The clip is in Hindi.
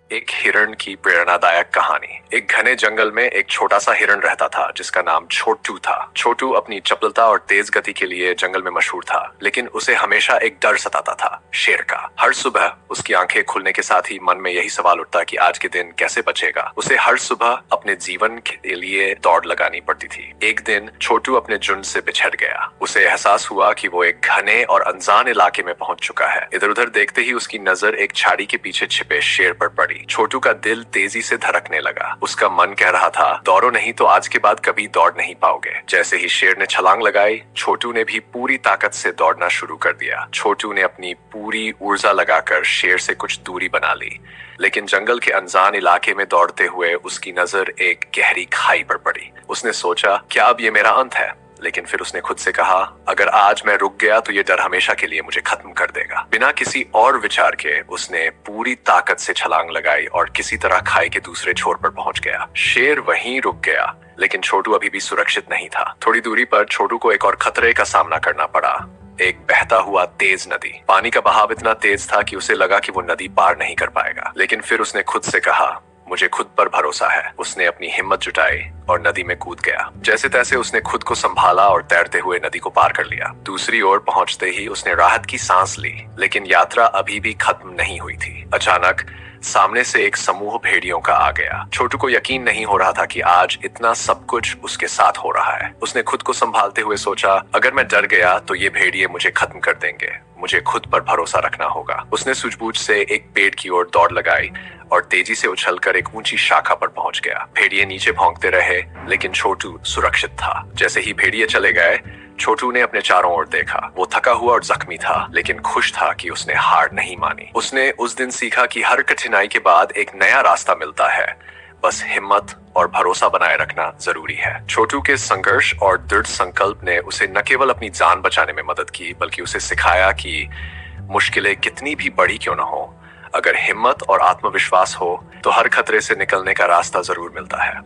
एक हिरण की प्रेरणादायक कहानी। एक घने जंगल में एक छोटा सा हिरण रहता था जिसका नाम छोटू था। छोटू अपनी चपलता और तेज गति के लिए जंगल में मशहूर था, लेकिन उसे हमेशा एक डर सताता था, शेर का। हर सुबह उसकी आंखें खुलने के साथ ही मन में यही सवाल उठता कि आज के दिन कैसे बचेगा। उसे हर सुबह अपने जीवन के लिए दौड़ लगानी पड़ती थी। एक दिन छोटू अपने झुंड से बिछड़ गया। उसे एहसास हुआ कि वो एक घने और अनजान इलाके में पहुंच चुका है। इधर उधर देखते ही उसकी नजर एक झाड़ी के पीछे छिपे शेर पर पड़ी। छोटू का दिल तेजी से धड़कने लगा। उसका मन कह रहा था, दौड़ो नहीं तो आज के बाद कभी दौड़ नहीं पाओगे। जैसे ही शेर ने छलांग लगाई, छोटू ने भी पूरी ताकत से दौड़ना शुरू कर दिया। छोटू ने अपनी पूरी ऊर्जा लगाकर शेर से कुछ दूरी बना ली, लेकिन जंगल के अनजान इलाके में दौड़ते हुए उसकी नजर एक गहरी खाई पर पड़ी। उसने सोचा, क्या अब ये मेरा अंत है? लेकिन फिर उसने खुद से कहा, अगर आज मैं रुक गया तो ये डर हमेशा के लिए मुझे खत्म कर देगा। बिना किसी और विचार के उसने पूरी ताकत से छलांग लगाई और किसी तरह खाई के दूसरे छोर पर पहुंच गया। शेर वहीं रुक गया, लेकिन छोटू अभी भी सुरक्षित नहीं था। थोड़ी दूरी पर छोटू को एक और खतरे का सामना करना पड़ा। एक बहता हुआ तेज नदी। पानी का बहाव इतना तेज था कि उसे लगा कि वो नदी पार नहीं कर पाएगा, लेकिन फिर उसने खुद से कहा, मुझे खुद पर भरोसा है। उसने अपनी हिम्मत जुटाई और नदी में कूद गया। जैसे तैसे उसने खुद को संभाला और तैरते हुए नदी को पार कर लिया। दूसरी ओर पहुंचते ही उसने राहत की सांस ली, लेकिन यात्रा अभी भी खत्म नहीं हुई थी। अचानक सामने से एक समूह भेड़ियों का आ गया। छोटू को यकीन नहीं हो रहा था कि आज इतना सब कुछ उसके साथ हो रहा है। उसने खुद को संभालते हुए सोचा, अगर मैं डर गया तो ये भेड़िए मुझे खत्म कर देंगे। मुझे खुद पर भरोसा रखना होगा। उसने सूझबूझ से एक पेड़ की ओर दौड़ लगाई और तेजी से उछलकर एक ऊंची शाखा पर पहुंच गया। भेड़िए नीचे भौंकते रहे, लेकिन छोटू सुरक्षित था। जैसे ही भेड़िए चले गए, छोटू ने अपने चारों ओर देखा। वो थका हुआ और जख्मी था, लेकिन खुश था कि उसने हार नहीं मानी। उसने उस दिन सीखा कि हर कठिनाई के बाद एक नया रास्ता मिलता है। बस हिम्मत और भरोसा बनाए रखना जरूरी है। छोटू के संघर्ष और दृढ़ संकल्प ने उसे न केवल अपनी जान बचाने में मदद की, बल्कि उसे सिखाया कि मुश्किलें कितनी भी बड़ी क्यों न हो, अगर हिम्मत और आत्मविश्वास हो तो हर खतरे से निकलने का रास्ता जरूर मिलता है।